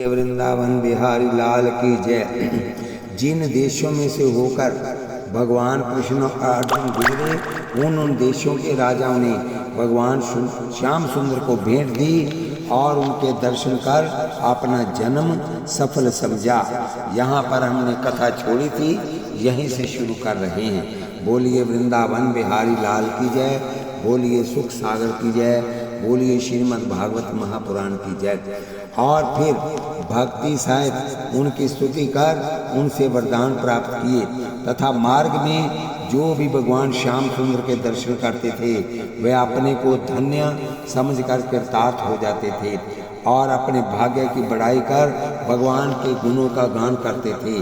वृंदावन बिहारी लाल की जय। जिन देशों में से होकर भगवान कृष्ण और अर्जुन गुजरे उन देशों के राजाओं ने भगवान श्याम सुंदर को भेंट दी और उनके दर्शन कर अपना जन्म सफल समझा। यहाँ पर हमने कथा छोड़ी थी, यहीं से शुरू कर रहे हैं। बोलिए वृंदावन बिहारी लाल की जय, बोलिए सुख सागर की जय, बोलिए श्रीमद् भागवत महापुराण की जय। और फिर भक्ति सहित उनकी स्तुति कर उनसे वरदान प्राप्त किए तथा मार्ग में जो भी भगवान श्याम सुंदर के दर्शन करते थे वे अपने को धन्य समझकर कृतार्थ हो जाते थे और अपने भाग्य की बढ़ाई कर भगवान के गुणों का गान करते थे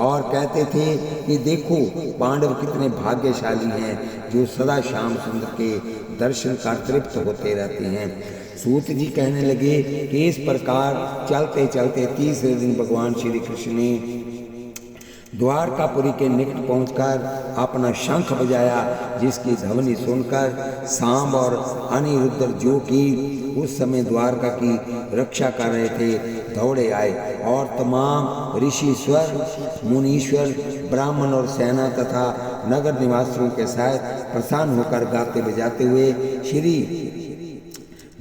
और कहते थे कि देखो पांडव कितने भाग्यशाली हैं जो सदा श्याम सुंदर के दर्शन का तृप्त होते रहते हैं। सूत जी कहने लगे कि इस प्रकार चलते चलते तीसरे दिन भगवान श्री कृष्ण ने द्वारकापुरी के निकट पहुंचकर अपना शंख बजाया, जिसकी ध्वनि सुनकर सांब और अनिरुद्ध जो कि उस समय द्वारका की रक्षा कर रहे थे दौड़े आए और तमाम ऋषिश्वर मुनीश्वर ब्राह्मण और सेना तथा नगर निवासियों के साथ प्रसन्न होकर गाते बजाते हुए श्री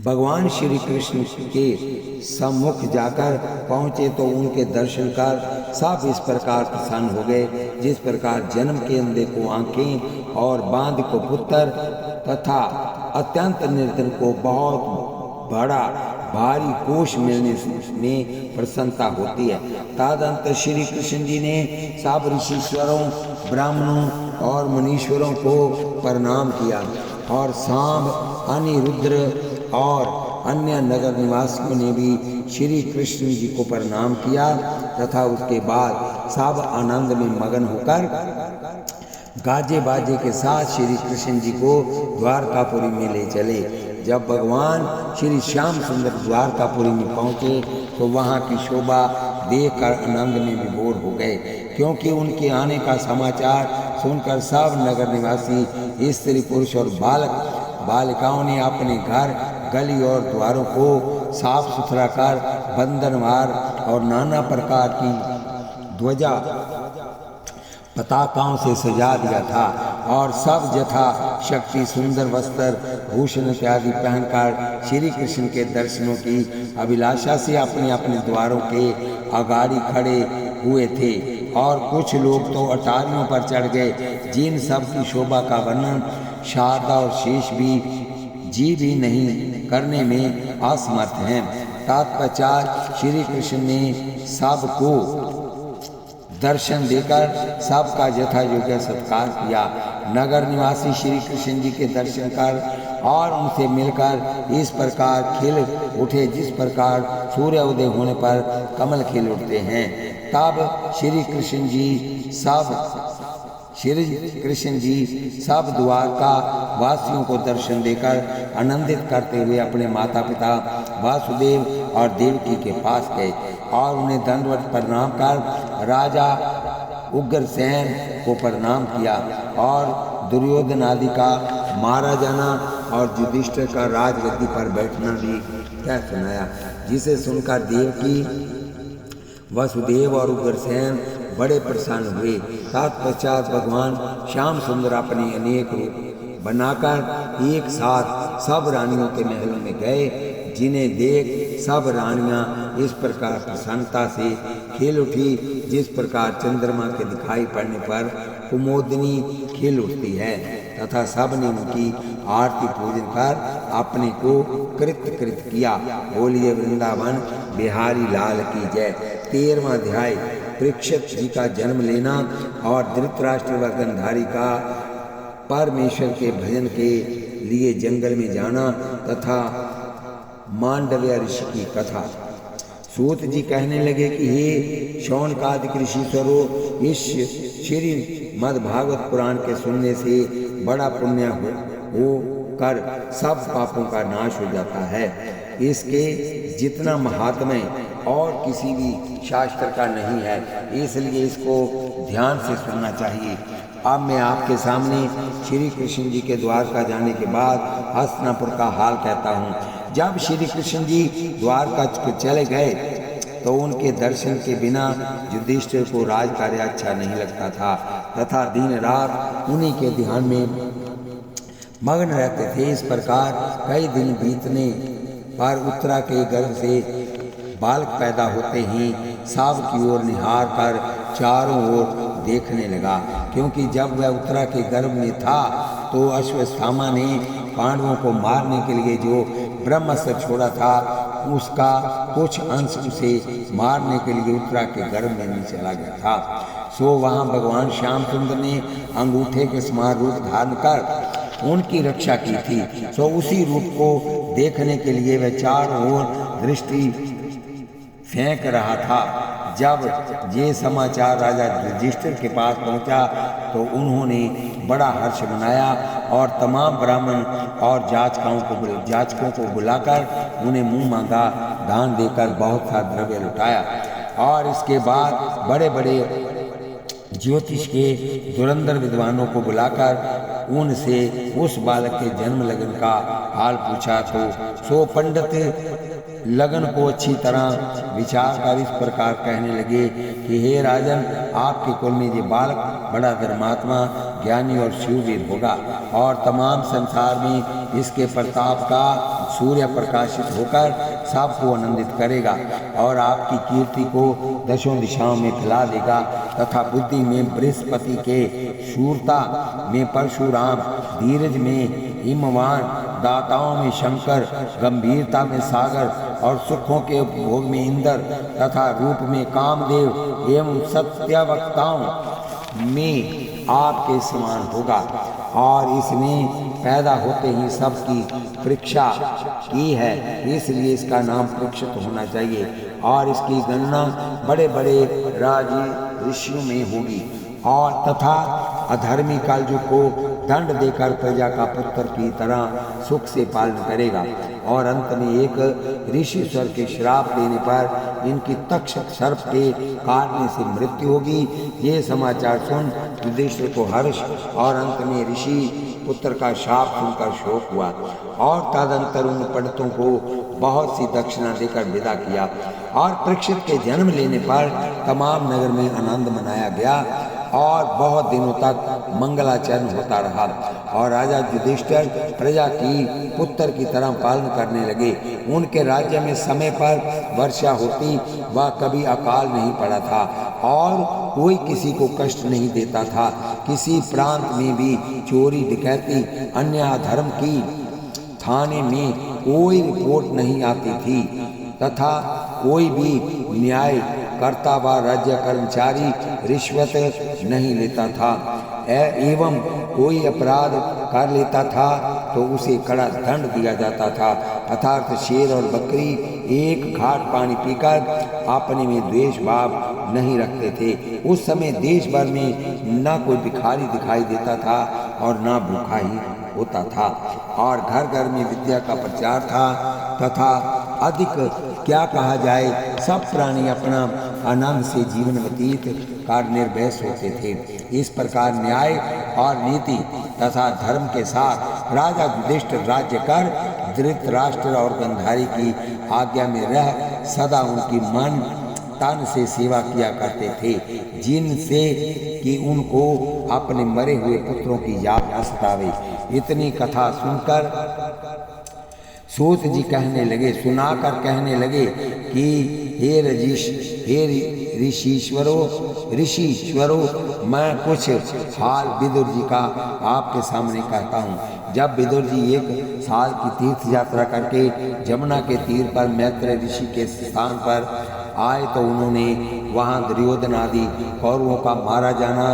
भगवान श्री कृष्ण के सम्मुख जाकर पहुँचे तो उनके दर्शन कर सब इस प्रकार प्रसन्न हो गए जिस प्रकार जन्म के अंधे को आंखें और बांध को पुत्र तथा अत्यंत निर्धन को बहुत बड़ा भारी कोष मिलने में प्रसन्नता होती है। तदंतर श्री कृष्ण जी ने सब ऋषिश्वरों ब्राह्मणों और मुनीश्वरों को प्रणाम किया और सांब अनिरुद्र और अन्य नगर निवासियों ने भी श्री कृष्ण जी को प्रणाम किया तथा उसके बाद सब आनंद में मगन होकर गाजे बाजे के साथ श्री कृष्ण जी को द्वारकापुरी में ले चले। जब भगवान श्री श्याम सुंदर द्वारकापुरी में पहुँचे तो वहाँ की शोभा देखकर आनंद में विभोर हो गए, क्योंकि उनके आने का समाचार सुनकर सब नगर निवासी स्त्री पुरुष और बालिकाओं ने अपने घर गली और द्वारों को साफ सुथरा कर बंधनवार और नाना प्रकार की ध्वजा पताकाओं से सजा दिया था और सब यथा शक्ति सुंदर वस्त्र भूषण इत्यादि पहनकर श्री कृष्ण के दर्शनों की अभिलाषा से अपने अपने द्वारों के अगाड़ी खड़े हुए थे और कुछ लोग तो अटारियों पर चढ़ गए जिन सब की शोभा का वर्णन शारदा और शेष भी नहीं करने में असमर्थ हैं। तत्पश्चात श्री कृष्ण ने सबको दर्शन देकर सबका यथा योग्य सत्कार किया। नगर निवासी श्री कृष्ण जी के दर्शन कर और उनसे मिलकर इस प्रकार खिल उठे जिस प्रकार सूर्योदय होने पर कमल खिल उठते हैं। तब श्री कृष्ण जी सब द्वारका वासियों को दर्शन देकर आनंदित करते हुए अपने माता पिता वासुदेव और देवकी के पास गए और उन्हें दंडवत प्रणाम कर राजा उग्रसेन को प्रणाम किया और दुर्योधन आदि का मारा जाना और युधिष्ठिर का राजगद्दी पर बैठना भी क्या सुनाया, जिसे सुनकर देवकी वसुदेव और उग्रसेन बड़े प्रसन्न हुए। तत्पश्चात भगवान श्याम सुंदर अपने अनेक रूप बनाकर एक साथ सब रानियों के महलों में गए, जिन्हें देख सब रानियां इस प्रकार प्रसन्नता से खिल उठी जिस प्रकार चंद्रमा के दिखाई पड़ने पर कुमोदिनी खिल उठती है तथा सब ने उनकी आरती पूजन कर अपने को कृत किया। बोलिए वृंदावन बिहारी लाल की जय। 13वां अध्याय परीक्षित जी का जन्म लेना और धृतराष्ट्र व गांधारी का परमेश्वर के भजन के लिए जंगल में जाना तथा मांडव्य ऋषि की कथा। सूत जी कहने लगे कि हे शौनकादिक ऋषिश्वरों, इस श्रीमद् भागवत पुराण के सुनने से बड़ा पुण्य हो कर सब पापों का नाश हो जाता है। इसके जितना महात्म्य और किसी भी शास्त्र का नहीं है, इसलिए इसको ध्यान से सुनना चाहिए। अब मैं आपके सामने श्री कृष्ण जी के द्वारका जाने के बाद हस्तिनापुर का हाल कहता हूँ। जब श्री कृष्ण जी द्वारका चले गए तो उनके दर्शन के बिना युधिष्ठिर को राजकार्य अच्छा नहीं लगता था तथा दिन रात उन्हीं के ध्यान में मग्न रहते थे। इस प्रकार कई दिन बीतने पर उत्तरा के गर्भ से बालक पैदा होते ही सब की ओर निहार कर चारों ओर देखने लगा, क्योंकि जब वह उत्तरा के गर्भ में था तो अश्वत्थामा ने पांडवों को मारने के लिए जो ब्रह्मास्त्र छोड़ा था उसका कुछ अंश उसे मारने के लिए उत्तरा के गर्भ में चला गया था। सो वहाँ भगवान श्याम सुंदर ने अंगूठे के समान रूप धारण कर उनकी रक्षा की थी। सो उसी रूप को देखने के लिए वह चारों ओर दृष्टि फेंक रहा था। जब ये समाचार राजा युधिष्ठिर के पास पहुंचा तो उन्होंने बड़ा हर्ष मनाया और तमाम ब्राह्मण और जाचकों को बुलाकर उन्हें मुंह मांगा दान देकर बहुत सा द्रव्य लुटाया। और इसके बाद बड़े बड़े ज्योतिष के धुरंधर विद्वानों को बुलाकर उनसे उस बालक के जन्म लगन का हाल पूछा। तो सो पंडित लगन को अच्छी तरह विचार कर इस प्रकार कहने लगे कि हे राजन, आपके कुल में ये बालक बड़ा धर्मात्मा, ज्ञानी और शिववीर होगा और तमाम संसार में इसके प्रताप का सूर्य प्रकाशित होकर सबको आनंदित करेगा और आपकी कीर्ति को दशों दिशाओं में फैला देगा तथा बुद्धि में बृहस्पति के, शूरता में परशुराम, धीरज में हिमवान, दाताओं में शंकर, गंभीरता में सागर और सुखों के उपभोग में इंद्र तथा रूप में कामदेव एवं सत्यवक्ताओं में आपके समान होगा। और इसने पैदा होते ही सबकी परीक्षा की है, इसलिए इसका नाम परीक्षित होना चाहिए और इसकी गणना बड़े बड़े राजी ऋषियों में होगी और तथा अधर्मी कालजुग को दंड देकर प्रजा का पुत्र की तरह सुख से पालन करेगा। और अंत में एक ऋषिश्वर के श्राप देने पर इनकी तक्षक सर्प के काटने से मृत्यु होगी। ये समाचार सुन युधिष्ठिर को हर्ष और अंत में ऋषि पुत्र का शाप सुनकर शोक हुआ और तदंतर उन पंडितों को बहुत सी दक्षिणा देकर विदा किया। और परीक्षित के जन्म लेने पर तमाम नगर में आनंद मनाया गया और बहुत दिनों तक मंगलाचरण होता रहा और राजा युधिष्ठिर प्रजा की पुत्र की तरह पालन करने लगे। उनके राज्य में समय पर वर्षा होती व कभी अकाल नहीं पड़ा था और कोई किसी को कष्ट नहीं देता था। किसी प्रांत में भी चोरी डकैती अन्य धर्म की थाने में कोई रिपोर्ट नहीं आती थी तथा कोई भी न्याय करता व राज्य कर्मचारी रिश्वत नहीं लेता था एवं कोई अपराध कर लेता था तो उसे कड़ा दंड दिया जाता था। अर्थात शेर और बकरी एक घाट पानी पीकर अपने में द्वेष भाव नहीं रखते थे। उस समय देश भर में न कोई भिखारी दिखाई देता था और न भूखा ही होता था और घर घर में विद्या का प्रचार था तथा अधिक क्या कहा जाए, सब प्राणी अपना आनंद से जीवन व्यतीत कर निर्भय होते थे। इस प्रकार न्याय और नीति तथा धर्म के साथ राजा युधिष्ठिर राज्य कर धृतराष्ट्र और गांधारी की आज्ञा में रह सदा उनकी मन तन से सेवा किया करते थे, जिनसे कि उनको अपने मरे हुए पुत्रों की याद न सतावे। इतनी कथा सुनकर सूत जी कहने लगे, सुनाकर कहने लगे कि हे ऋषिश्वरों, मैं कुछ हाल विदुर जी का आपके सामने कहता हूँ। जब विदुर जी एक साल की तीर्थ यात्रा करके जमुना के तीर पर मैत्र ऋषि के स्थान पर आए तो उन्होंने वहाँ दुर्योधन आदि कौरवों का मारा जाना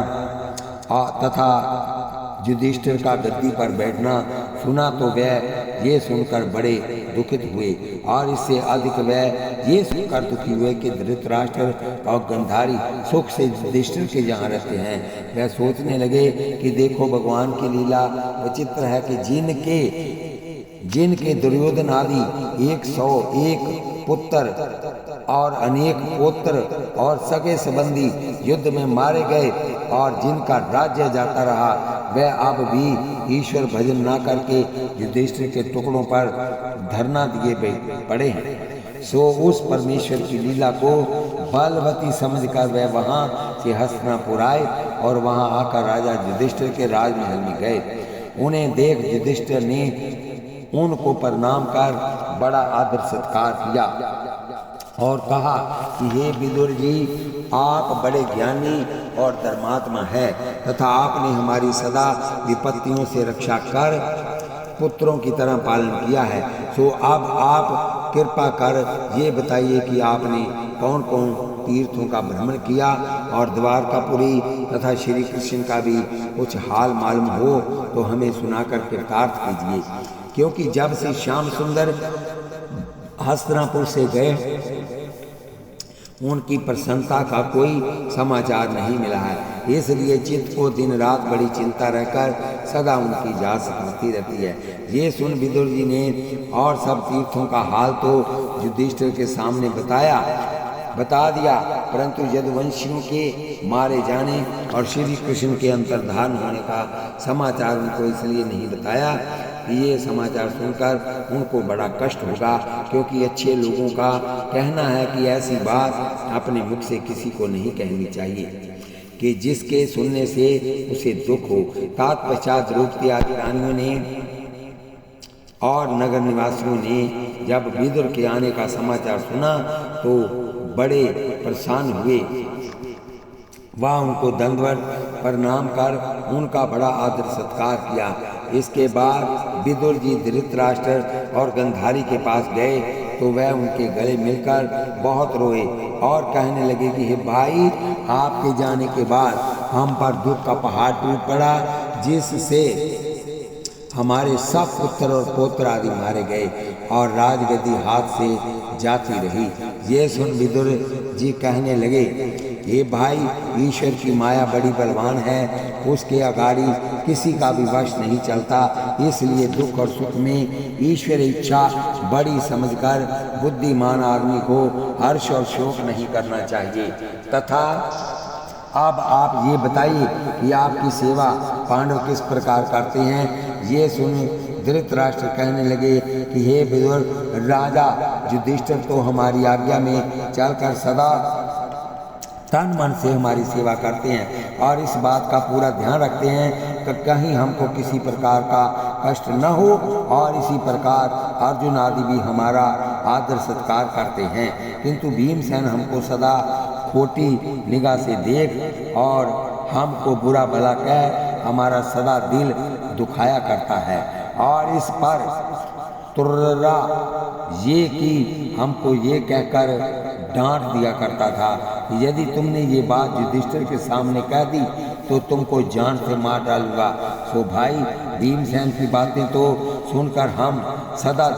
तथा युधिष्ठिर का गद्दी पर बैठना सुना तो वह ये सुनकर बड़े दुखित हुए और इससे अधिक वह ये सुनकर दुखी हुए कि धृतराष्ट्र और गांधारी सुख से युधिष्ठिर के जहाँ रहते हैं। वह सोचने लगे कि देखो भगवान की लीला विचित्र है कि जिनके दुर्योधन आदि 101 पुत्र और अनेक पुत्र और सगे संबंधी युद्ध में मारे गए और जिनका राज्य जाता रहा, वह अब भी ईश्वर भजन ना करके युधिष्ठिर के टुकड़ों पर धरना दिए पड़े हैं। सो उस परमेश्वर की लीला को बलवती समझकर वह वहाँ से हस्तिनापुर आए और वहाँ आकर राजा युधिष्ठिर के राजमहल में गए। उन्हें देख युधिष्ठिर ने उनको प्रणाम कर बड़ा आदर सत्कार किया और कहा कि हे विदुर जी, आप बड़े ज्ञानी और धर्मात्मा है तथा आपने हमारी सदा विपत्तियों से रक्षा कर पुत्रों की तरह पालन किया है। सो अब आप कृपा कर ये बताइए कि आपने कौन कौन तीर्थों का भ्रमण किया और द्वारकापुरी तथा श्री कृष्ण का भी कुछ हाल मालूम हो तो हमें सुनाकर कृतार्थ कीजिए, क्योंकि जब से श्याम सुंदर हस्तिनापुर से गए उनकी प्रसन्नता का कोई समाचार नहीं मिला है। इसलिए चित्त को दिन रात बड़ी चिंता रहकर सदा उनकी जांच करती रहती है। ये सुन विदुर जी ने और सब तीर्थों का हाल तो युधिष्ठिर के सामने बता दिया, परंतु यदुवंशियों के मारे जाने और श्री कृष्ण के अंतर्धान होने का समाचार उनको इसलिए नहीं बताया कि ये समाचार सुनकर उनको बड़ा कष्ट होगा, क्योंकि अच्छे लोगों का कहना है कि ऐसी बात अपने मुख से किसी को नहीं कहनी चाहिए कि जिसके सुनने से उसे दुख हो। तत्पश्चात द्रौपदी आदि रानियों ने और नगर निवासियों ने जब विदुर के आने का समाचार सुना तो बड़े प्रसन्न हुए। वह उनको दंडवत प्रणाम कर उनका बड़ा आदर सत्कार किया। इसके बाद विदुर जी धृतराष्ट्र और गंधारी के पास गए तो वह उनके गले मिलकर बहुत रोए और कहने लगे कि हे भाई, आपके जाने के बाद हम पर दुख का पहाड़ टूट पड़ा, जिससे हमारे सब पुत्र और पौत्र आदि मारे गए और राजगद्दी हाथ से जाती रही। ये सुन विदुर जी कहने लगे, हे भाई, ईश्वर की माया बड़ी बलवान है, उसके अगाड़ी किसी का भी वश नहीं चलता। इसलिए दुख और सुख में ईश्वर इच्छा बड़ी समझकर बुद्धिमान आदमी को हर्ष और शोक नहीं करना चाहिए। तथा अब आप ये बताइए कि आपकी सेवा पांडव किस प्रकार करते हैं। ये सुन धृतराष्ट्र कहने लगे कि हे विदुर, राजा युधिष्ठिर तो हमारी आज्ञा में चलकर सदा तन मन से हमारी सेवा करते हैं और इस बात का पूरा ध्यान रखते हैं कि कहीं हमको किसी प्रकार का कष्ट न हो, और इसी प्रकार अर्जुन आदि भी हमारा आदर सत्कार करते हैं। किंतु भीमसेन हमको सदा खोटी निगाह से देख और हमको बुरा भला कह हमारा सदा दिल दुखाया करता है, और इस पर तुर्रा ये कि हमको ये कहकर डांट दिया करता था कि यदि तुमने ये बात युधिष्ठिर के सामने कह दी तो तुमको जान से मार डालूंगा। सो भाई, भीमसेन की बातें तो सुनकर हम सदा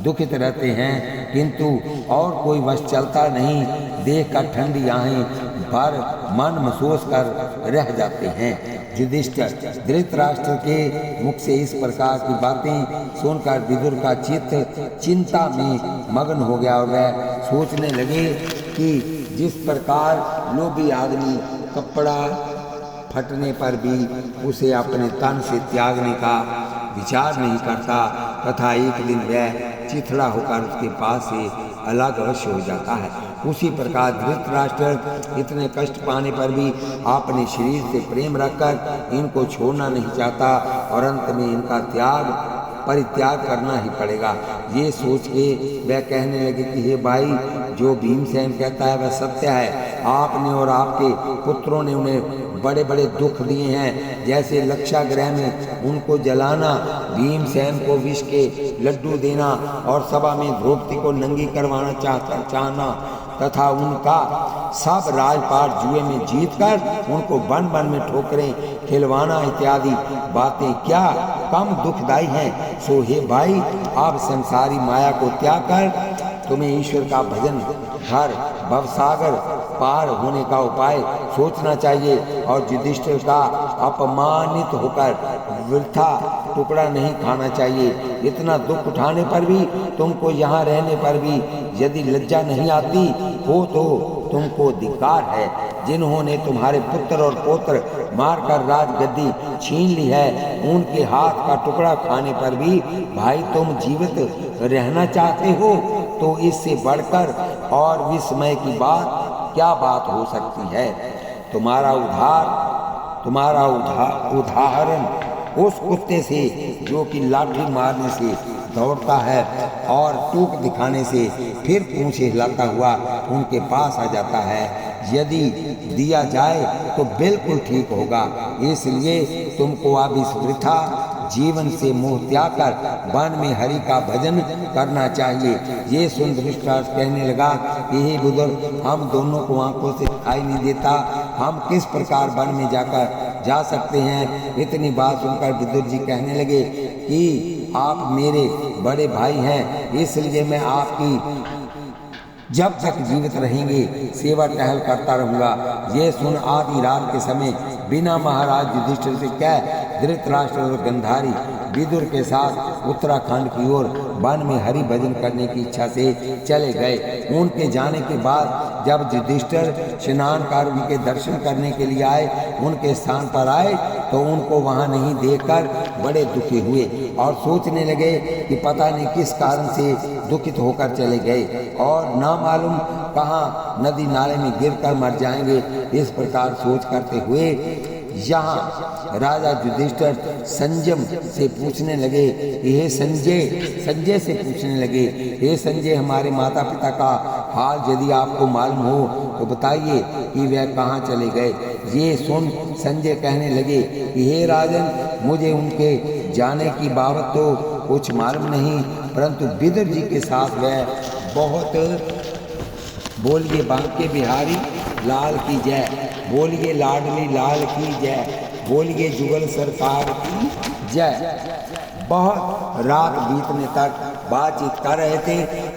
दुखित रहते हैं, किंतु और कोई वश चलता नहीं। देख कर ठंडी आहें भर मन महसूस कर रह जाते हैं। युधिष्ठिर धृतराष्ट्र के मुख से इस प्रकार की बातें सुनकर विदुर का चित्त चिंता में मग्न हो गया और वह सोचने लगे कि जिस प्रकार लोभी आदमी कपड़ा फटने पर भी उसे अपने तन से त्यागने का विचार नहीं करता, तथा एक दिन वह चिथड़ा होकर उसके पास से अलग अवश्य हो जाता है, उसी प्रकार धृतराष्ट्र इतने कष्ट पाने पर भी अपने शरीर से प्रेम रखकर इनको छोड़ना नहीं चाहता और अंत में इनका परित्याग करना ही पड़ेगा। ये सोच के वह कहने लगे कि हे भाई, जो भीमसेन कहता है वह सत्य है। आपने और आपके पुत्रों ने उन्हें बड़े बड़े दुख दिए हैं, जैसे लक्षागृह में उनको जलाना, भीमसेन को विष के लड्डू देना और सभा में द्रौपदी को नंगी करवाना चाहना तथा उनका सब राजपाट जुए में जीतकर उनको बन बन में ठोकरें खिलवाना इत्यादि बातें क्या कम दुखदायी हैं। सो हे भाई, आप संसारी माया को त्याग कर तुम्हें ईश्वर का भजन हर भवसागर पार होने का उपाय सोचना चाहिए और युधिष्ठिर का अपमानित होकर वृथा टुकड़ा नहीं खाना चाहिए। इतना दुख उठाने पर भी, तुमको यहाँ रहने पर भी यदि लज्जा नहीं आती हो तो तुमको धिक्कार है। जिन्होंने तुम्हारे पुत्र और पौत्र मारकर राजगद्दी छीन ली है, उनके हाथ का टुकड़ा खाने पर भी भाई तुम जीवित रहना चाहते हो। तो इससे बढ़कर और विस्मय की बात क्या बात हो सकती है। तुम्हारा उदाहरण उस कुत्ते से जो कि लाठी मारने से दौड़ता है और टूक दिखाने से फिर पूंछ हिलाता हुआ उनके पास आ जाता है, यदि दिया जाए तो बिल्कुल ठीक होगा। इसलिए तुमको अब इस वृथा जीवन से मोह त्याग कर वन में हरि का भजन करना चाहिए। ये सुन धृतराष्ट्र कहने लगा, यही बुजुर्ग, हम दोनों को आंखों से दिखाई नहीं देता, हम किस प्रकार वन में जा सकते हैं। इतनी बात सुनकर विदुर जी कहने लगे कि आप मेरे बड़े भाई हैं, इसलिए मैं आपकी जब तक जीवित रहेंगे सेवा टहल करता रहूंगा। ये सुन आधी रात के समय बिना महाराज युधिष्ठिर से कह धृतराष्ट्र और गंधारी विदुर के साथ उत्तराखंड की ओर वन में हरि भजन करने की इच्छा से चले गए। उनके जाने के बाद जब युधिष्ठिर स्नान कर उनके दर्शन करने के लिए आए, उनके स्थान पर आए तो उनको वहां नहीं देखकर बड़े दुखी हुए और सोचने लगे कि पता नहीं किस कारण से दुखित होकर चले गए और ना मालूम कहाँ नदी नाले में गिरकर मर जाएंगे। इस प्रकार सोच करते हुए यहाँ राजा युधिष्ठिर संजम से पूछने लगे, हे संजय से पूछने लगे, हे संजय, हमारे माता पिता का हाल यदि आपको मालूम हो तो बताइए कि वह कहाँ चले गए। ये सुन संजय कहने लगे कि हे राजन, मुझे उनके जाने की बाबत तो कुछ मालूम नहीं, परंतु विदुर जी के साथ वह बहुत, बोलिए बांके बिहारी लाल की जय, बोलिए लाडली लाल की जय, बोलिए जुगल सरकार की जय। बहुत रात बीतने तक बातचीत कर रहे थे।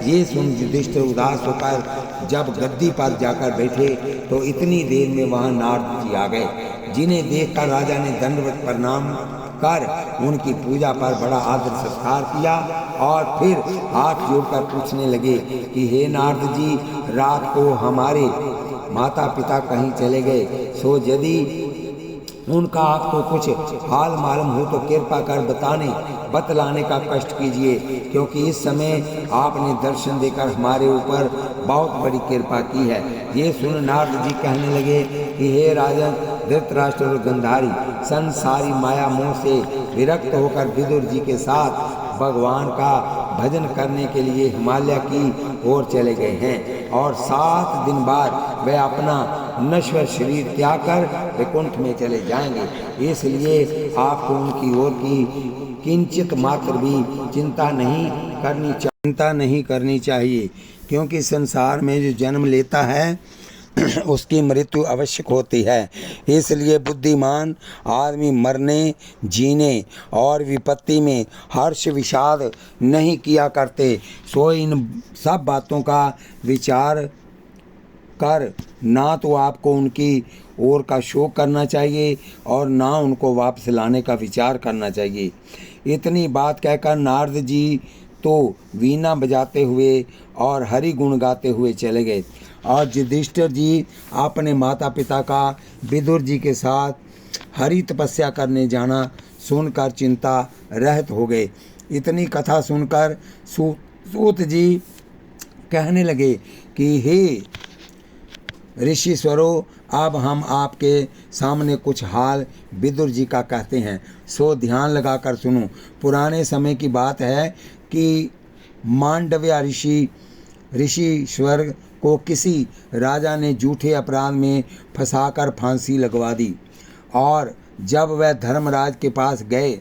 ये सुन युधिष्ठिर उदास होकर जब गद्दी पर जाकर बैठे तो इतनी देर में वहां नारद जी आ गए, जिन्हें देखकर राजा ने दंडवत प्रणाम कर उनकी पूजा पर बड़ा आदर सत्कार किया और फिर हाथ जोड़कर पूछने लगे कि हे नारद जी, रात को हमारे माता पिता कहीं चले गए, सो यदि उनका आपको कुछ हाल मालूम हो तो कृपा कर बतलाने का कष्ट कीजिए, क्योंकि इस समय आपने दर्शन देकर हमारे ऊपर बहुत बड़ी कृपा की है। ये सुन नारद जी कहने लगे कि हे राजन धृतराष्ट्र और गंधारी संसारी माया मोह से विरक्त होकर विदुर जी के साथ भगवान का भजन करने के लिए हिमालय की ओर चले गए हैं और 7 दिन बाद वे अपना नश्वर शरीर त्याग कर वैकुंठ में चले जाएंगे। इसलिए आपको उनकी ओर की किंचित मात्र भी चिंता नहीं करनी चाहिए, क्योंकि संसार में जो जन्म लेता है उसकी मृत्यु आवश्यक होती है। इसलिए बुद्धिमान आदमी मरने, जीने और विपत्ति में हर्ष विषाद नहीं किया करते। सो इन सब बातों का विचार कर ना तो आपको उनकी ओर का शोक करना चाहिए और ना उनको वापस लाने का विचार करना चाहिए। इतनी बात कहकर नारद जी तो वीणा बजाते हुए और हरि गुण गाते हुए चले गए और युधिष्ठिर जी अपने माता पिता का विदुर जी के साथ हरि तपस्या करने जाना सुनकर चिंता रहित हो गए। इतनी कथा सुनकर सूत जी कहने लगे कि हे ऋषिश्वरों, अब हम आपके सामने कुछ हाल विदुर जी का कहते हैं, सो ध्यान लगाकर सुनो। पुराने समय की बात है कि मांडव्य ऋषिश्वर को किसी राजा ने झूठे अपराध में फंसाकर फांसी लगवा दी और जब वह धर्मराज के पास गए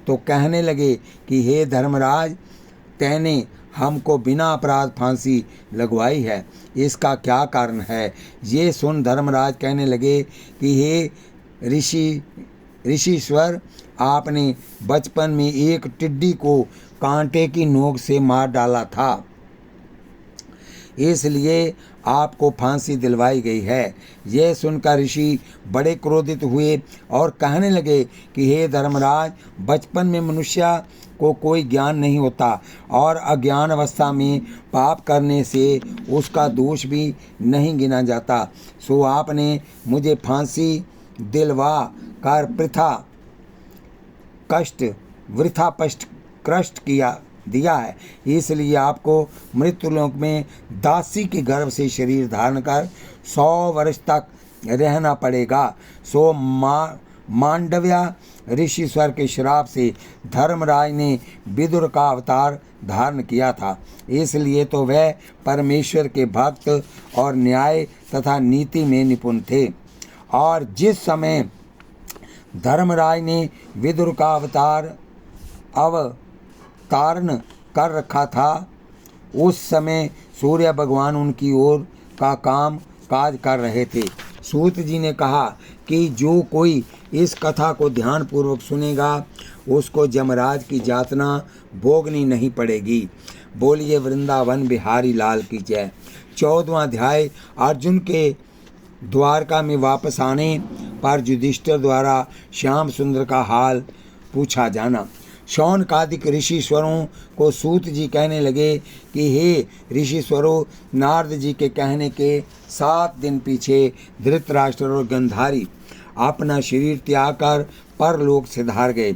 तो कहने लगे कि हे धर्मराज, तैने हमको बिना अपराध फांसी लगवाई है, इसका क्या कारण है। ये सुन धर्मराज कहने लगे कि हे ऋषिश्वर, आपने बचपन में एक टिड्डी को कांटे की नोक से मार डाला था, इसलिए आपको फांसी दिलवाई गई है। यह सुनकर ऋषि बड़े क्रोधित हुए और कहने लगे कि हे धर्मराज, बचपन में मनुष्य को कोई ज्ञान नहीं होता और अज्ञान अवस्था में पाप करने से उसका दोष भी नहीं गिना जाता। सो आपने मुझे फांसी दिलवा कर वृथा कष्ट किया दिया है, इसलिए आपको मृत्युलोक में दासी के गर्भ से शरीर धारण कर 100 वर्ष तक रहना पड़ेगा। सो मांडव्य ऋषिश्वर के श्राप से धर्मराज ने विदुर का अवतार धारण किया था, इसलिए तो वह परमेश्वर के भक्त और न्याय तथा नीति में निपुण थे। और जिस समय धर्मराज ने विदुर का अवतारण कर रखा था, उस समय सूर्य भगवान उनकी ओर का काम काज कर रहे थे। सूत जी ने कहा कि जो कोई इस कथा को ध्यान पूर्वक सुनेगा उसको यमराज की यातना भोगनी नहीं पड़ेगी। बोलिए वृंदावन बिहारी लाल की जय। 14वां अध्याय अर्जुन के द्वारका में वापस आने पर युधिष्ठिर द्वारा श्याम सुंदर का हाल पूछा जाना। शौनकादिक ऋषिश्वरों को सूत जी कहने लगे कि हे ऋषिश्वरों, नारद जी के कहने के 7 दिन पीछे धृतराष्ट्र और गंधारी अपना शरीर त्याग कर परलोक से धार गए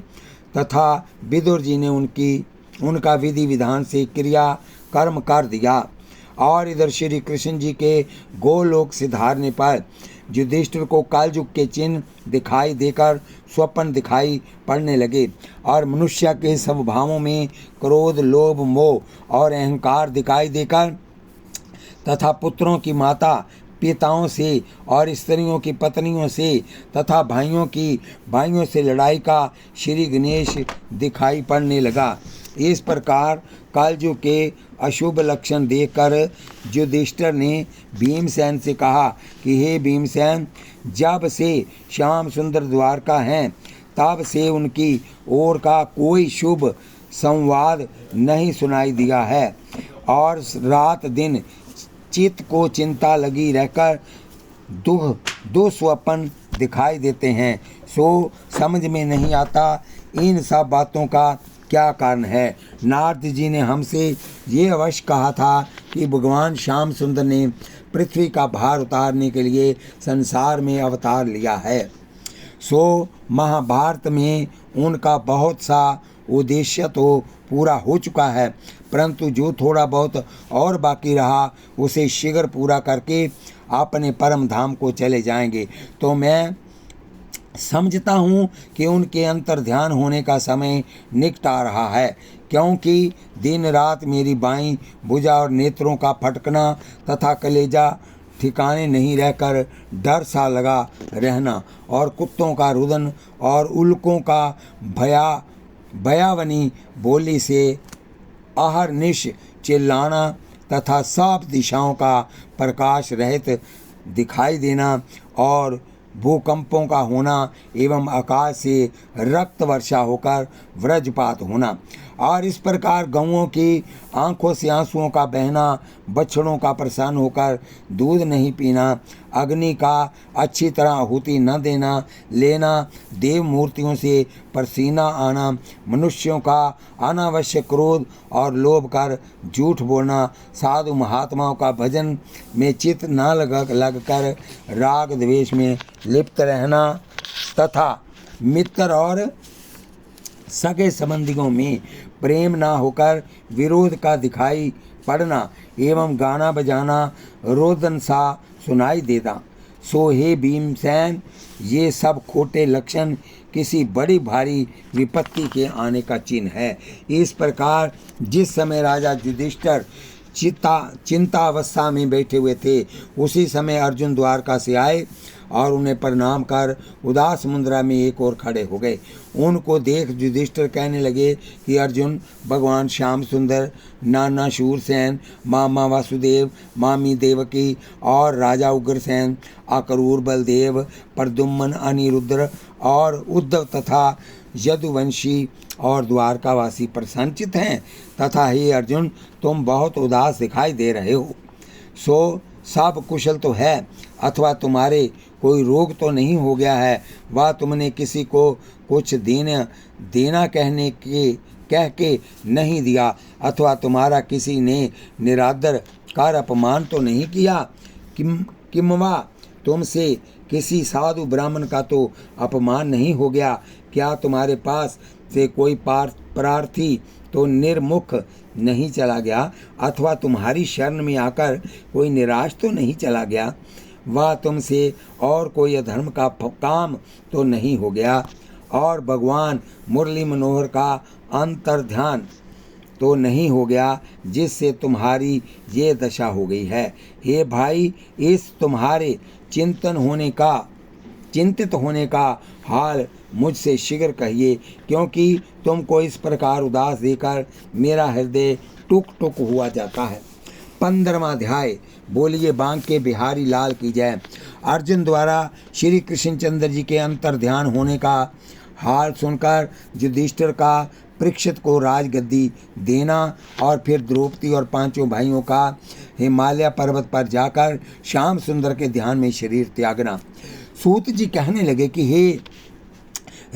तथा विदुर जी ने उनका विधि विधान से क्रिया कर्म कर दिया। और इधर श्री कृष्ण जी के गोलोक से धारने पर युधिष्ठिर को कालयुग के चिन्ह दिखाई देकर स्वप्न दिखाई पड़ने लगे और मनुष्य के स्वभावों में क्रोध, लोभ, मोह और अहंकार दिखाई देकर तथा पुत्रों की माता पिताओं से और स्त्रियों की पत्नियों से तथा भाइयों से लड़ाई का श्री गणेश दिखाई पड़ने लगा। इस प्रकार कालयुग के अशुभ लक्षण देखकर युधिष्ठिर ने भीमसेन से कहा कि हे भीमसेन, जब से श्याम सुंदर द्वारका हैं तब से उनकी ओर का कोई शुभ संवाद नहीं सुनाई दिया है और रात दिन चित्त को चिंता लगी रहकर दुस्वप्न दिखाई देते हैं। सो समझ में नहीं आता इन सब बातों का क्या कारण है। नारद जी ने हमसे ये अवश्य कहा था कि भगवान श्याम सुंदर ने पृथ्वी का भार उतारने के लिए संसार में अवतार लिया है। सो महाभारत में उनका बहुत सा उद्देश्य तो पूरा हो चुका है, परंतु जो थोड़ा बहुत और बाकी रहा उसे शीघ्र पूरा करके अपने परम धाम को चले जाएंगे। तो मैं समझता हूँ कि उनके अंतर ध्यान होने का समय निकट आ रहा है, क्योंकि दिन रात मेरी बाईं भुजा और नेत्रों का फटकना तथा कलेजा ठिकाने नहीं रहकर डर सा लगा रहना और कुत्तों का रुदन और उल्कों का भयावनी बोली से अहरनिश चिल्लाना तथा सब दिशाओं का प्रकाश रहित दिखाई देना और भूकंपों का होना एवं आकाश से रक्त वर्षा होकर वज्रपात होना और इस प्रकार गौओं की आंखों से आंसुओं का बहना, बछड़ों का प्रसन्न होकर दूध नहीं पीना, अग्नि का अच्छी तरह आहुति न लेना, देव मूर्तियों से पसीना आना, मनुष्यों का अनावश्यक क्रोध और लोभ कर झूठ बोलना, साधु महात्माओं का भजन में चित्त न लगकर राग द्वेष में लिप्त रहना तथा मित्र और सगे संबंधियों में प्रेम ना होकर विरोध का दिखाई पड़ना एवं गाना बजाना रोदन सा सुनाई देना। सो हे भीमसेन, ये सब खोटे लक्षण किसी बड़ी भारी विपत्ति के आने का चिन्ह है। इस प्रकार जिस समय राजा युधिष्ठिर चिंता अवस्था में बैठे हुए थे, उसी समय अर्जुन द्वारका से आए और उन्हें प्रणाम कर उदास मुद्रा में एक ओर खड़े हो गए। उनको देख युधिष्ठिर कहने लगे कि अर्जुन, भगवान श्याम सुंदर, नाना शूरसेन, मामा वासुदेव, मामी देवकी और राजा उग्रसेन, अक्रूर बलदेव, प्रद्युम्न, अनिरुद्ध और उद्धव तथा यदुवंशी और द्वारकावासी प्रसन्नचित हैं तथा हे अर्जुन, तुम बहुत उदास दिखाई दे रहे हो। सो सब कुशल तो है अथवा तुम्हारे कोई रोग तो नहीं हो गया है, वह तुमने किसी को कुछ देना कह के नहीं दिया अथवा तुम्हारा किसी ने निरादर कर अपमान तो नहीं किया। किमवा तुमसे किसी साधु ब्राह्मण का तो अपमान नहीं हो गया। क्या तुम्हारे पास से कोई प्रार्थी तो निर्मुख नहीं चला गया, अथवा तुम्हारी शरण में आकर कोई निराश तो नहीं चला गया, वह तुमसे और कोई अधर्म का काम तो नहीं हो गया, और भगवान मुरली मनोहर का अंतर्ध्यान तो नहीं हो गया, जिससे तुम्हारी ये दशा हो गई है। हे भाई, इस तुम्हारे चिंतित होने का हाल मुझसे शीघ्र कहिए, क्योंकि तुमको इस प्रकार उदास देकर मेरा हृदय टुक टुक हुआ जाता है। 15वां अध्याय। बोलिए बांके बिहारी लाल की जय। अर्जुन द्वारा श्री कृष्णचंद्र जी के अंतर्ध्यान होने का हाल सुनकर युधिष्ठिर का परीक्षित को राजगद्दी देना और फिर द्रौपदी और 5 भाइयों का हिमालय पर्वत पर जाकर श्याम सुंदर के ध्यान में शरीर त्यागना। सूत जी कहने लगे कि हे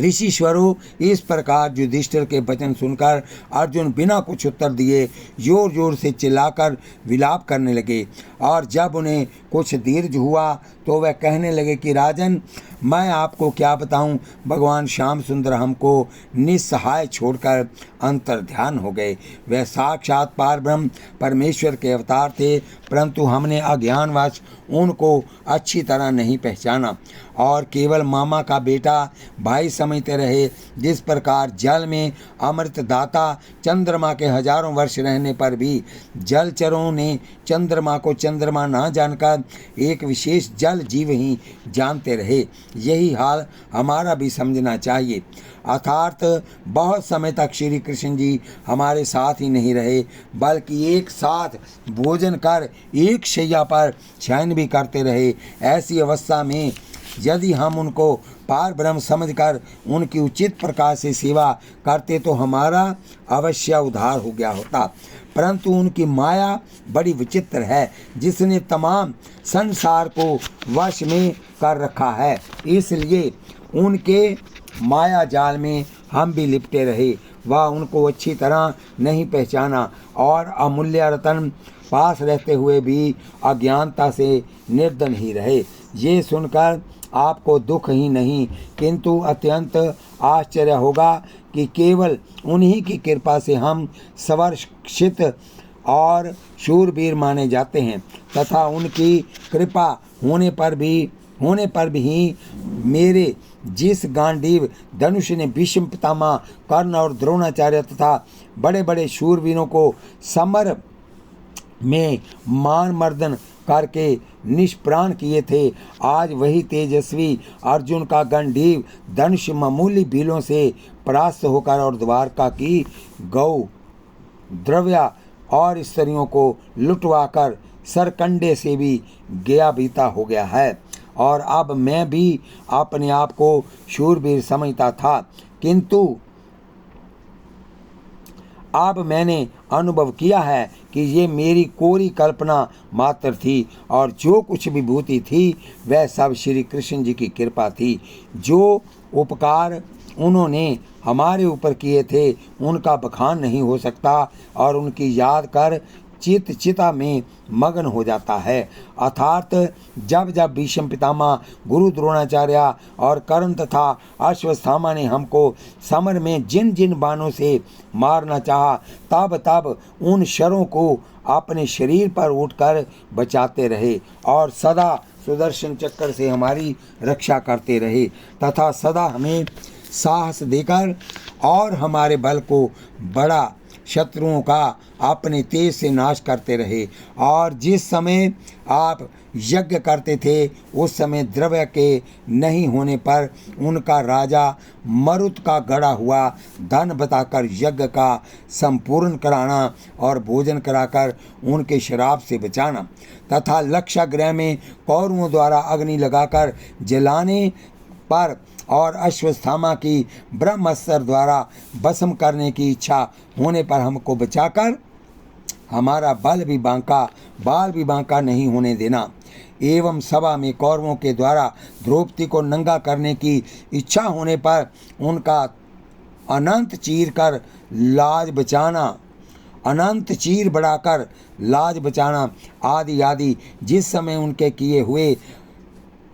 ऋषिश्वरों, इस प्रकार युधिष्ठिर के वचन सुनकर अर्जुन बिना कुछ उत्तर दिए जोर जोर से चिल्लाकर विलाप करने लगे, और जब उन्हें कुछ धीरज हुआ तो वह कहने लगे कि राजन, मैं आपको क्या बताऊं, भगवान श्याम सुंदर हमको निस्सहाय छोड़कर अंतर्ध्यान हो गए। वह साक्षात पारब्रह्म परमेश्वर के अवतार थे, परंतु हमने अज्ञानवश उनको अच्छी तरह नहीं पहचाना और केवल मामा का बेटा भाई समझते रहे। जिस प्रकार जल में अमृत दाता चंद्रमा के हजारों वर्ष रहने पर भी जलचरों ने चंद्रमा को चंद्रमा ना जानकर एक विशेष जल जीव ही जानते रहे, यही हाल हमारा भी समझना चाहिए। अर्थात बहुत समय तक श्री कृष्ण जी हमारे साथ ही नहीं रहे, बल्कि एक साथ भोजन कर एक शैया पर शयन भी करते रहे। ऐसी अवस्था में यदि हम उनको पार ब्रह्म समझकर उनकी उचित प्रकार से सेवा करते तो हमारा अवश्य उद्धार हो गया होता, परंतु उनकी माया बड़ी विचित्र है, जिसने तमाम संसार को वश में कर रखा है। इसलिए उनके माया जाल में हम भी लिपटे रहे। वह उनको अच्छी तरह नहीं पहचाना और अमूल्य रतन पास रहते हुए भी अज्ञानता से निर्धन ही रहे। ये सुनकर आपको दुख ही नहीं किंतु अत्यंत आश्चर्य होगा कि केवल उन्हीं की कृपा से हम सवर्षित और शूरवीर माने जाते हैं, तथा उनकी कृपा होने पर भी मेरे जिस गांडीव धनुष ने भीष्म पितामह, कर्ण और द्रोणाचार्य तथा बड़े बड़े शूरवीरों को समर में मान मर्दन करके निष्प्राण किए थे, आज वही तेजस्वी अर्जुन का गंडीव धनुष मामूली भीलों से परास्त होकर और द्वारका की गौ द्रव्या और स्त्रियों को लुटवाकर सरकंडे से भी गया बीता हो गया है। और अब मैं भी अपने आप को शूरवीर समझता था, किंतु अब मैंने अनुभव किया है कि ये मेरी कोरी कल्पना मात्र थी, और जो कुछ विभूति थी वह सब श्री कृष्ण जी की कृपा थी। जो उपकार उन्होंने हमारे ऊपर किए थे उनका बखान नहीं हो सकता, और उनकी याद कर चिता में मगन हो जाता है। अर्थात जब जब भीष्म पितामह, गुरु द्रोणाचार्य और कर्ण तथा अश्वत्थामा ने हमको समर में जिन जिन बाणों से मारना चाहा, तब तब उन शरों को अपने शरीर पर उठकर बचाते रहे और सदा सुदर्शन चक्र से हमारी रक्षा करते रहे, तथा सदा हमें साहस देकर और हमारे बल को बड़ा शत्रुओं का अपने तेज से नाश करते रहे। और जिस समय आप यज्ञ करते थे उस समय द्रव्य के नहीं होने पर उनका राजा मरुत का गड़ा हुआ धन बताकर यज्ञ का संपूर्ण कराना और भोजन कराकर उनके शराब से बचाना, तथा लक्षागृह में कौरवों द्वारा अग्नि लगाकर जलाने पर और अश्वत्थामा की ब्रह्मास्त्र द्वारा भस्म करने की इच्छा होने पर हमको बचाकर हमारा बाल भी बांका नहीं होने देना, एवं सभा में कौरवों के द्वारा द्रौपदी को नंगा करने की इच्छा होने पर उनका अनंत चीर बढ़ाकर लाज बचाना आदि आदि जिस समय उनके किए हुए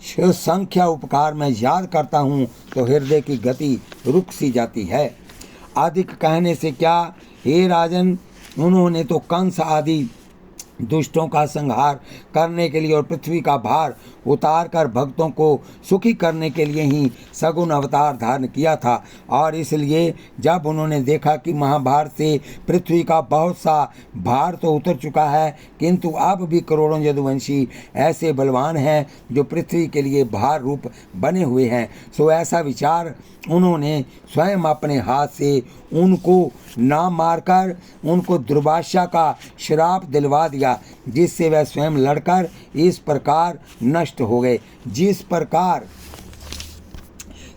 संख्या उपकार मैं याद करता हूँ तो हृदय की गति रुक सी जाती है। अधिक कहने से क्या, हे राजन, उन्होंने तो कंस आदि दुष्टों का संहार करने के लिए और पृथ्वी का भार उतार कर भक्तों को सुखी करने के लिए ही सगुण अवतार धारण किया था। और इसलिए जब उन्होंने देखा कि महाभारत से पृथ्वी का बहुत सा भार तो उतर चुका है, किंतु अब भी करोड़ों यदुवंशी ऐसे बलवान हैं जो पृथ्वी के लिए भार रूप बने हुए हैं, सो ऐसा विचार उन्होंने स्वयं अपने हाथ से उनको ना मारकर उनको दुर्भाषा का श्राप दिलवा दिया, जिससे वह स्वयं लड़कर इस प्रकार नष्ट हो गए। जिस प्रकार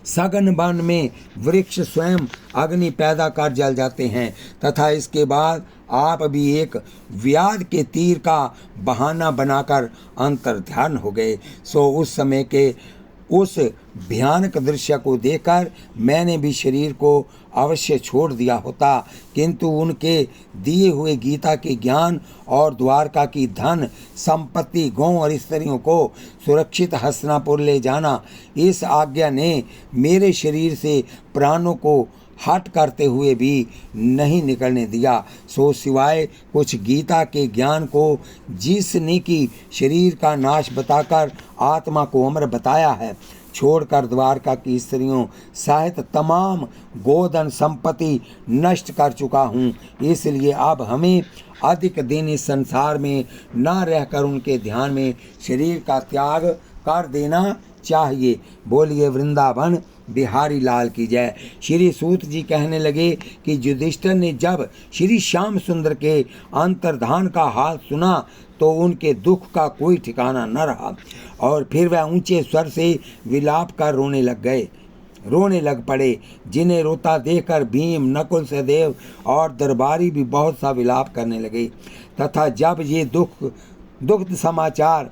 सघन वन में वृक्ष स्वयं अग्नि पैदा कर जल जाते हैं, तथा इसके बाद आप भी एक व्याध के तीर का बहाना बनाकर अंतर्ध्यान हो गए। सो उस समय के उस भयानक दृश्य को देखकर मैंने भी शरीर को अवश्य छोड़ दिया होता, किंतु उनके दिए हुए गीता के ज्ञान और द्वारका की धन संपत्ति, गौ और स्त्रियों को सुरक्षित हस्तिनापुर ले जाना, इस आज्ञा ने मेरे शरीर से प्राणों को हट करते हुए भी नहीं निकलने दिया। सो सिवाय कुछ गीता के ज्ञान को जिसने कि शरीर का नाश बताकर आत्मा को अमर बताया है, छोड़कर द्वारका की स्त्रियों सहित तमाम गोधन संपत्ति नष्ट कर चुका हूँ। इसलिए अब हमें अधिक दिन इस संसार में न रहकर उनके ध्यान में शरीर का त्याग कर देना चाहिए। बोलिए वृंदावन बिहारी लाल की जय। श्री सूत जी कहने लगे कि युधिष्ठिर ने जब श्री श्याम सुंदर के अंतर्धान का हाल सुना तो उनके दुख का कोई ठिकाना न रहा, और फिर वह ऊंचे स्वर से विलाप कर रोने लग पड़े, जिन्हें रोता देखकर भीम, नकुल, सहदेव और दरबारी भी बहुत सा विलाप करने लगे। तथा जब ये दुखद समाचार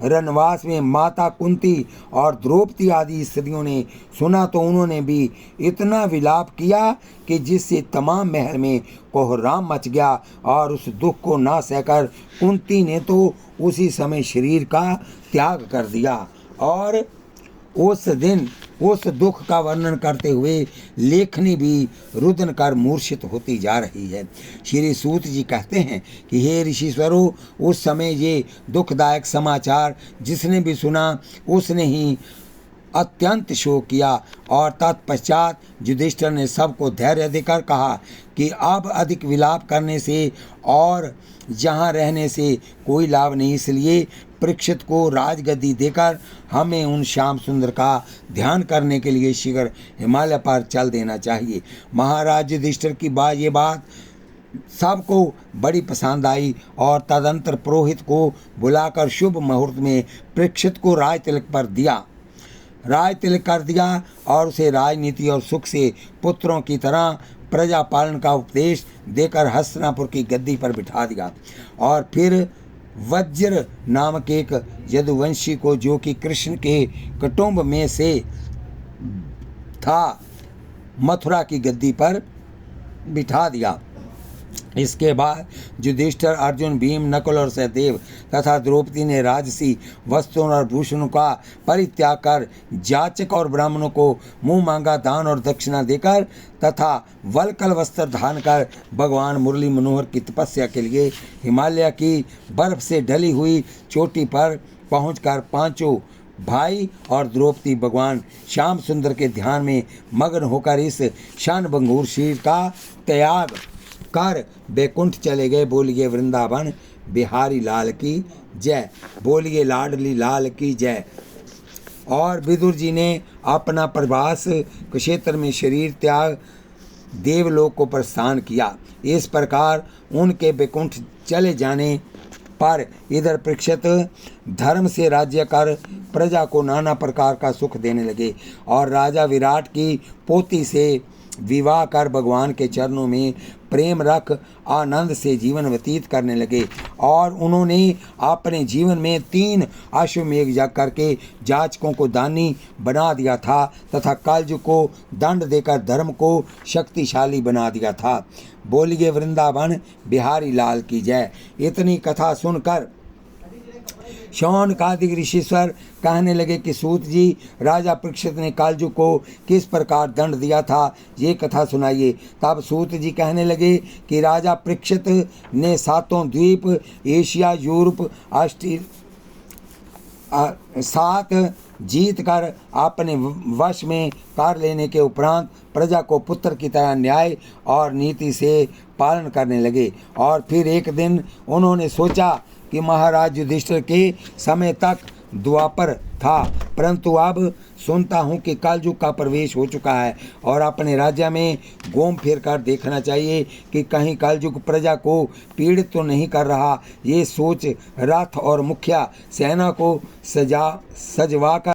रनवास में माता कुंती और द्रौपदी आदि स्त्रियों ने सुना तो उन्होंने भी इतना विलाप किया कि जिससे तमाम महल में कोहराम मच गया, और उस दुख को ना सहकर कुंती ने तो उसी समय शरीर का त्याग कर दिया। और उस दिन उस दुख का वर्णन करते हुए लेखनी भी रुदन कर मूर्छित होती जा रही है। श्री सूत जी कहते हैं कि हे ऋषिश्वरों, उस समय ये दुखदायक समाचार जिसने भी सुना उसने ही अत्यंत शोक किया, और तत्पश्चात युधिष्ठिर ने सबको धैर्य देकर कहा कि अब अधिक विलाप करने से और यहाँ रहने से कोई लाभ नहीं, इसलिए परीक्षित को राजगद्दी देकर हमें उन श्याम सुंदर का ध्यान करने के लिए शीघ्र हिमालय पर चल देना चाहिए। महाराज युधिष्ठिर की ये बात सबको बड़ी पसंद आई, और तदंतर पुरोहित को बुलाकर शुभ मुहूर्त में परीक्षित को राज तिलक कर दिया और उसे राजनीति और सुख से पुत्रों की तरह प्रजा पालन का उपदेश देकर हस्तिनापुर की गद्दी पर बिठा दिया। और फिर वज्र नामक एक यदुवंशी को, जो कि कृष्ण के कुटुंब में से था, मथुरा की गद्दी पर बिठा दिया। इसके बाद युधिष्ठिर, अर्जुन, भीम, नकुल और सहदेव तथा द्रौपदी ने राजसी वस्त्रों और भूषणों का परित्याग कर जाचक और ब्राह्मणों को मुंह मांगा दान और दक्षिणा देकर तथा वलकल वस्त्र धारण कर भगवान मुरली मनोहर की तपस्या के लिए हिमालय की बर्फ से ढली हुई चोटी पर पहुंचकर पांचों भाई और द्रौपदी भगवान श्याम सुंदर के ध्यान में मग्न होकर इस क्षणभंगुर शरीर का त्याग कर बैकुंठ चले गए। बोलिए वृंदावन बिहारी लाल की जय। बोलिए लाडली लाल की जय। और विदुर जी ने अपना प्रवास क्षेत्र में शरीर त्याग देवलोक को प्रस्थान किया। इस प्रकार उनके बैकुंठ चले जाने पर इधर परीक्षित धर्म से राज्य कर प्रजा को नाना प्रकार का सुख देने लगे, और राजा विराट की पोती से विवाह कर भगवान के चरणों में प्रेम रख आनंद से जीवन व्यतीत करने लगे। और उन्होंने अपने जीवन में 3 अश्वमेघ यज्ञ करके जाचकों को दानी बना दिया था तथा कलयुग को दंड देकर धर्म को शक्तिशाली बना दिया था। बोलिए वृंदावन बिहारी लाल की जय। इतनी कथा सुनकर शौनकादिक ऋषिश्वर कहने लगे कि सूत जी, राजा परीक्षित ने कालजू को किस प्रकार दंड दिया था, ये कथा सुनाइए। तब सूत जी कहने लगे कि राजा परीक्षित ने 7 द्वीप, एशिया, यूरोप, 7 जीत कर अपने वश में कर लेने के उपरांत प्रजा को पुत्र की तरह न्याय और नीति से पालन करने लगे। और फिर एक दिन उन्होंने सोचा कि महाराज युधिष्ठिर के समय तक द्वापर था, परंतु अब सुनता हूँ कि कलयुग का प्रवेश हो चुका है और अपने राज्य में घूम फिर कर देखना चाहिए कि कहीं कलयुग प्रजा को पीड़ित तो नहीं कर रहा। ये सोच रथ और मुखिया सेना को सजवा कर